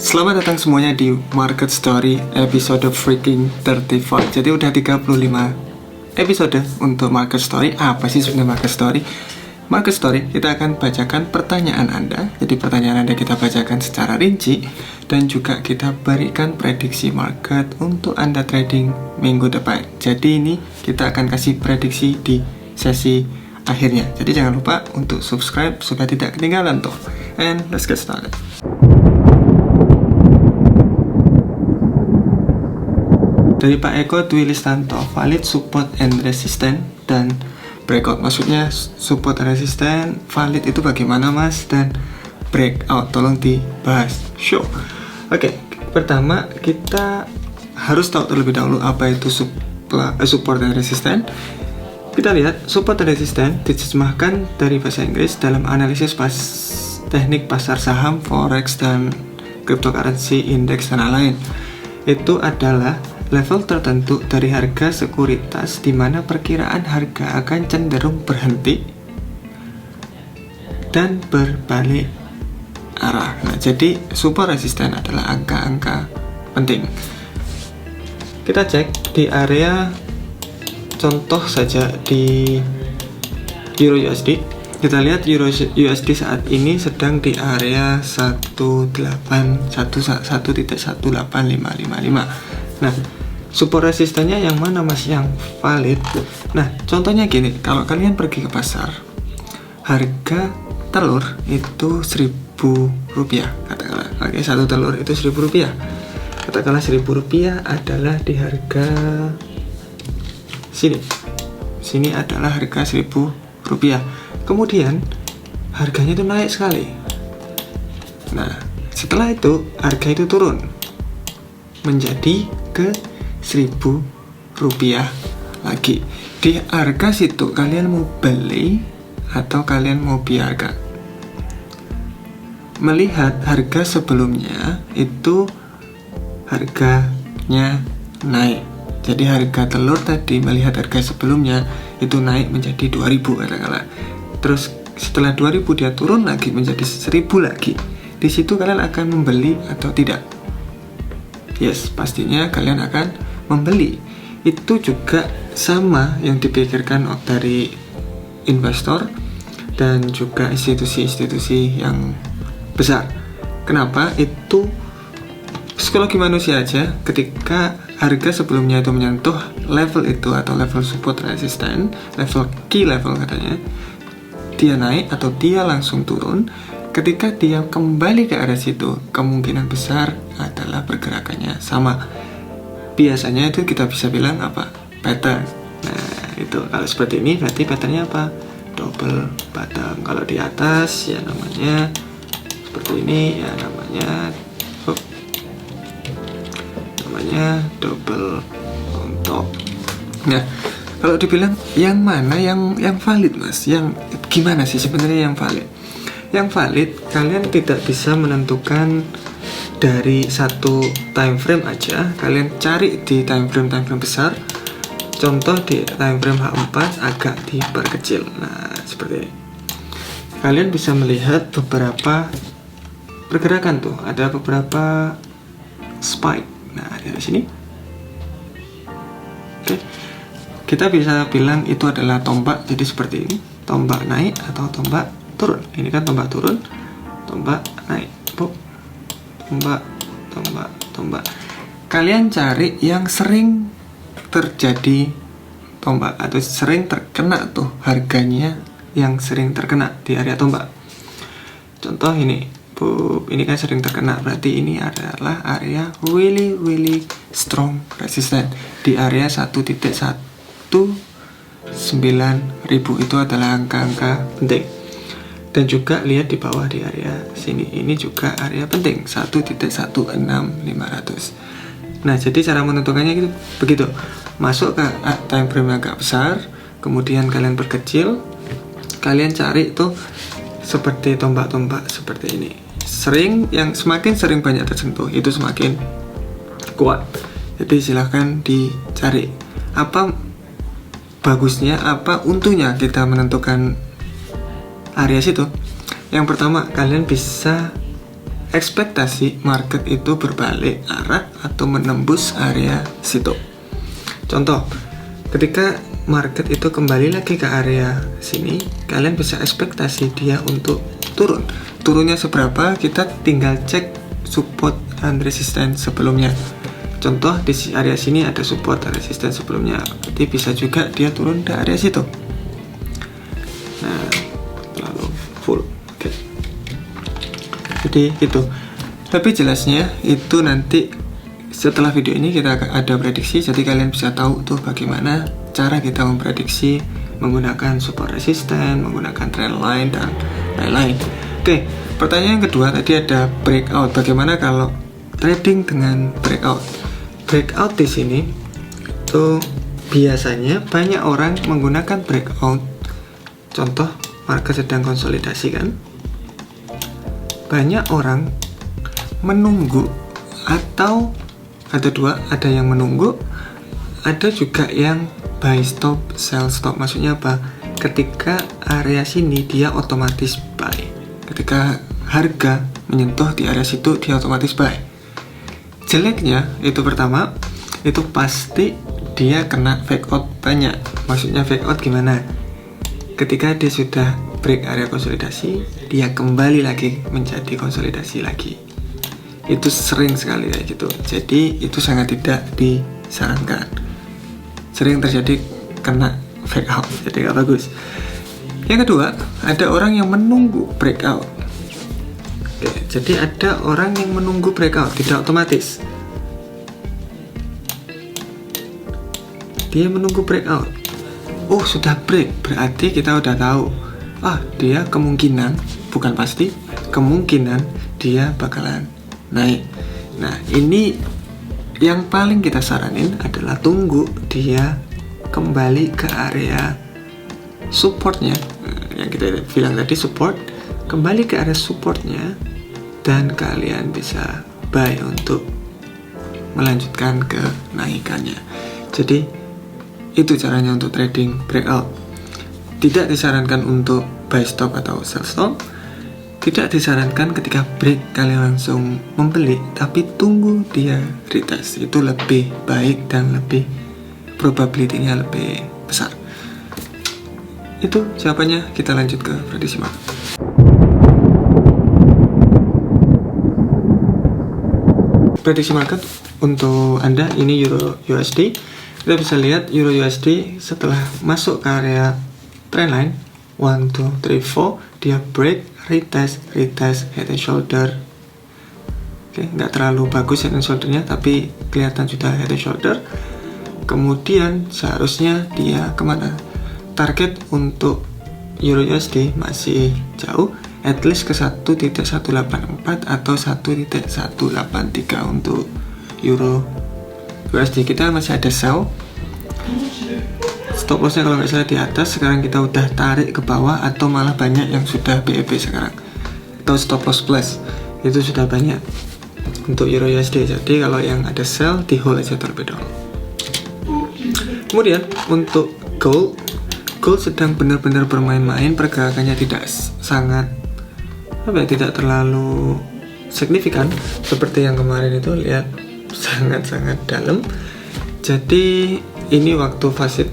Selamat datang semuanya di Market Story episode freaking 35. Jadi udah 35 episode untuk Market Story. Apa sih sebenarnya Market Story? Market Story kita akan bacakan pertanyaan Anda. Jadi pertanyaan Anda kita bacakan secara rinci, dan juga kita berikan prediksi market untuk Anda trading minggu depan. Jadi ini kita akan kasih prediksi di sesi akhirnya. Jadi jangan lupa untuk subscribe supaya tidak ketinggalan tuh. And let's get started. Dari Pak Eko Dwi Listanto, valid support and resistance dan breakout. Maksudnya support and resistance, valid itu bagaimana mas? Dan breakout, tolong dibahas. Show. Oke, pertama kita harus tahu terlebih dahulu apa itu support dan resistance. Kita lihat support dan resistance diterjemahkan dari bahasa Inggris dalam analisis teknik pasar saham, forex, dan cryptocurrency, indeks, dan lain-lain. Itu adalah level tertentu dari harga sekuritas di mana perkiraan harga akan cenderung berhenti dan berbalik arah. Nah, jadi support resisten adalah angka-angka penting. Kita cek di area contoh saja di Euro USD. Kita lihat Euro USD saat ini sedang di area 1.18555. Nah, support resistannya yang mana mas? Yang valid. Nah, contohnya gini, kalau kalian pergi ke pasar, harga telur itu Rp1.000 katakanlah. Oke, satu telur itu Rp1.000. Katakanlah Rp1.000 adalah di harga sini. Sini adalah harga Rp1.000. Kemudian harganya itu naik sekali. Nah, setelah itu harga itu turun menjadi ke Rp1.000 lagi. Di harga situ kalian mau beli atau kalian mau biarkan? Melihat harga sebelumnya itu harganya naik. Jadi harga telur tadi melihat harga sebelumnya itu naik menjadi 2.000 katakanlah. Terus setelah 2.000 dia turun lagi menjadi 1.000 lagi. Di situ kalian akan membeli atau tidak? Yes, pastinya kalian akan membeli. Itu juga sama yang dipikirkan dari investor dan juga institusi-institusi yang besar. Kenapa? Itu psikologi manusia aja. Ketika harga sebelumnya itu menyentuh level itu atau level support resistance, level key level katanya, dia naik atau dia langsung turun. Ketika dia kembali ke area situ, kemungkinan besar adalah pergerakannya sama. Biasanya itu kita bisa bilang apa? Pattern. Nah, itu kalau seperti ini berarti patternnya apa? Double bottom. Kalau di atas ya namanya seperti ini ya namanya double on top. Nah, kalau dibilang yang mana yang valid mas? Yang gimana sih sebenarnya yang valid? Yang valid, kalian tidak bisa menentukan dari satu time frame aja. Kalian cari di time frame besar. Contoh di time frame H4 agak diperkecil. Nah, seperti ini. Kalian bisa melihat beberapa pergerakan tuh. Ada beberapa spike. Nah, dari sini. Oke. Kita bisa bilang itu adalah tombak. Jadi seperti ini. Tombak naik atau tombak turun. Ini kan tombak turun, tombak naik, tombak. Kalian cari yang sering terjadi tombak atau sering terkena tuh harganya, yang sering terkena di area tombak. Contoh ini, ini kan sering terkena, berarti ini adalah area really strong resistance di area 1.19000. Itu adalah angka-angka penting. Dan juga lihat di bawah di area sini, ini juga area penting 1.16500. Nah, jadi cara menentukannya gitu begitu. Masuk ke time frame yang agak besar, kemudian kalian perkecil, kalian cari tuh seperti tombak-tombak seperti ini. Yang semakin sering banyak tersentuh itu semakin kuat. Jadi silahkan dicari apa bagusnya, apa untungnya kita menentukan area situ. Yang pertama, kalian bisa ekspektasi market itu berbalik arah atau menembus area situ. Contoh, ketika market itu kembali lagi ke area sini, kalian bisa ekspektasi dia untuk turun. Turunnya seberapa, kita tinggal cek support dan resistance sebelumnya. Contoh, di area sini ada support dan resistance sebelumnya, berarti bisa juga dia turun ke area situ. Nah, lalu full. Oke. Jadi itu. Lebih jelasnya itu nanti setelah video ini kita akan ada prediksi, jadi kalian bisa tahu tuh bagaimana cara kita memprediksi menggunakan support resistance, menggunakan trend line dan lain-lain. Oke, pertanyaan yang kedua tadi ada breakout. Bagaimana kalau trading dengan breakout? Breakout di sini itu biasanya banyak orang menggunakan breakout. Contoh, market sedang konsolidasi kan? Banyak orang menunggu, atau ada dua, ada yang menunggu, ada juga yang buy stop, sell stop. Maksudnya apa? Ketika area sini dia otomatis buy. Ketika harga menyentuh di area situ dia otomatis buy. Jeleknya itu pertama, itu pasti dia kena fake out banyak. Maksudnya fake out gimana? Ketika dia sudah break area konsolidasi, dia kembali lagi menjadi konsolidasi lagi. Itu sering sekali kayak gitu. Jadi itu sangat tidak disarankan. Sering terjadi kena fake out, jadi gak bagus. Yang kedua, ada orang yang menunggu breakout. Oke, jadi ada orang yang menunggu breakout, tidak otomatis. Dia menunggu breakout. Oh, sudah break, berarti kita udah tahu. Dia kemungkinan, bukan pasti, kemungkinan dia bakalan naik. Nah, ini yang paling kita saranin adalah tunggu dia kembali ke area supportnya, yang kita bilang tadi support, kembali ke area supportnya, dan kalian bisa buy untuk melanjutkan kenaikannya. Jadi itu caranya untuk trading breakout. Tidak disarankan untuk buy stop atau sell stop. Tidak disarankan ketika break kalian langsung membeli, tapi tunggu dia retest. Itu lebih baik dan lebih probability-nya lebih besar. Itu jawabannya. Kita lanjut ke prediksi market. Prediksi market untuk Anda ini Euro USD. Kita bisa lihat Euro USD setelah masuk ke area trendline 1, 2, 3, 4, dia break, retest, head and shoulder. Oke, nggak terlalu bagus head and shouldernya, tapi kelihatan sudah head and shoulder. Kemudian seharusnya dia kemana? Target untuk Euro USD masih jauh, at least ke 1.184 atau 1.183 untuk Euro USD. Kita masih ada sell. Stop lossnya kalau nggak salah di atas. Sekarang kita udah tarik ke bawah, atau malah banyak yang sudah BEP sekarang, atau stop loss plus itu sudah banyak untuk Euro USD. Jadi kalau yang ada sell, di hold aja terlebih dahulu. Kemudian untuk gold sedang benar-benar bermain-main. Pergerakannya tidak tidak terlalu signifikan seperti yang kemarin itu. Lihat, sangat-sangat dalam. Jadi ini waktu fase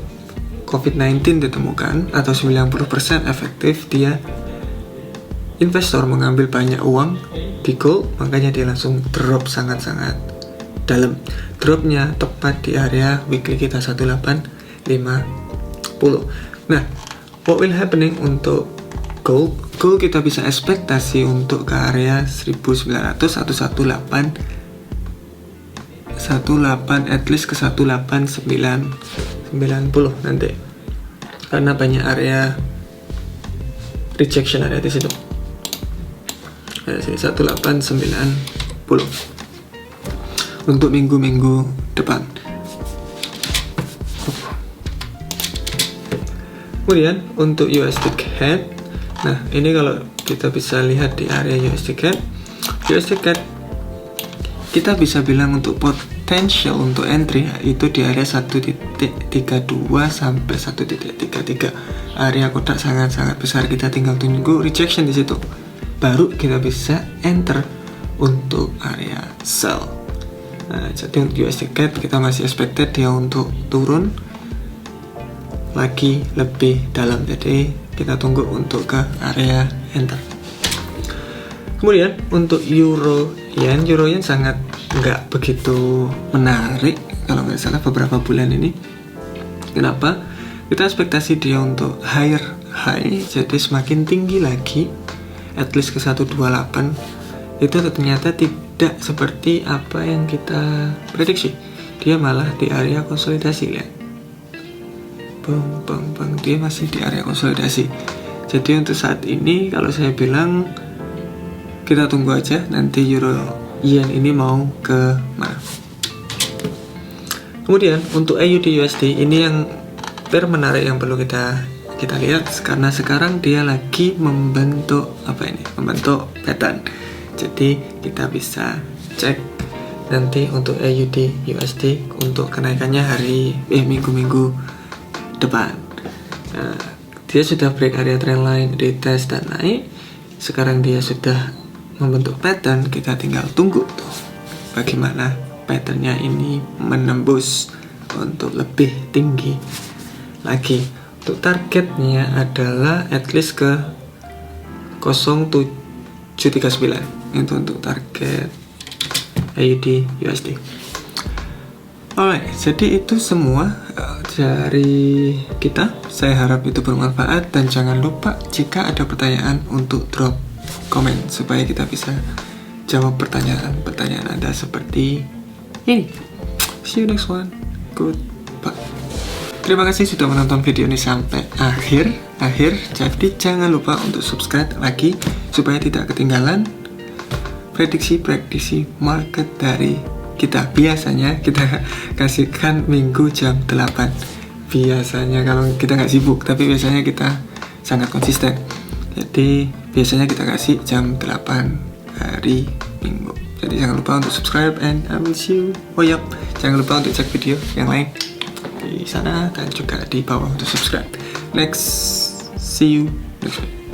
COVID-19 ditemukan, atau 90% efektif, dia investor mengambil banyak uang di gold, makanya dia langsung drop sangat-sangat dalam. Dropnya tepat di area weekly kita 1850. Nah, what will happening untuk gold kita bisa ekspektasi untuk ke area 1900 atau 18 at least ke 1890 nanti, karena banyak area rejection ada di situ. Ada sini 1890 untuk minggu-minggu depan. Kemudian untuk USD CAD, nah ini kalau kita bisa lihat di area USD CAD kita bisa bilang untuk potential untuk entry itu di area 1.32 sampai 1.33. Area kotak sangat-sangat besar. Kita tinggal tunggu rejection di situ, baru kita bisa enter untuk area sell. Nah, jadi untuk USD CAD kita masih expected dia untuk turun lagi lebih dalam, jadi kita tunggu untuk ke area enter. Kemudian untuk Euro Yen sangat nggak begitu menarik kalau nggak salah beberapa bulan ini. Kenapa? Kita ekspektasi dia untuk higher high, jadi semakin tinggi lagi, at least ke 128. Itu ternyata tidak seperti apa yang kita prediksi. Dia malah di area konsolidasi, lihat. Bang, dia masih di area konsolidasi. Jadi untuk saat ini kalau saya bilang kita tunggu aja nanti Euro Yen ini mau ke mana. Kemudian untuk AUD USD ini yang pair menarik yang perlu kita lihat, karena sekarang dia lagi membentuk membentuk pattern. Jadi kita bisa cek nanti untuk AUD USD untuk kenaikannya minggu-minggu depan. Nah, dia sudah break area trendline, retest dan naik. Sekarang dia sudah membentuk pattern, kita tinggal tunggu tuh bagaimana patternnya ini menembus untuk lebih tinggi lagi. Untuk targetnya adalah at least ke 0739 itu untuk target AUD USD. Alright, jadi itu semua dari kita. Saya harap itu bermanfaat dan jangan lupa jika ada pertanyaan untuk drop komen supaya kita bisa jawab pertanyaan Anda seperti ini. See you next one. Goodbye. Terima kasih sudah menonton video ini sampai akhir. Jadi jangan lupa untuk subscribe lagi supaya tidak ketinggalan prediksi market dari kita. Biasanya kita kasihkan minggu jam 8. Biasanya kalau kita nggak sibuk, tapi biasanya kita sangat konsisten. Jadi biasanya kita kasih jam 8 hari Minggu. Jadi jangan lupa untuk subscribe and I will see you. Jangan lupa untuk cek video yang lain di sana dan juga di bawah untuk subscribe. See you next week.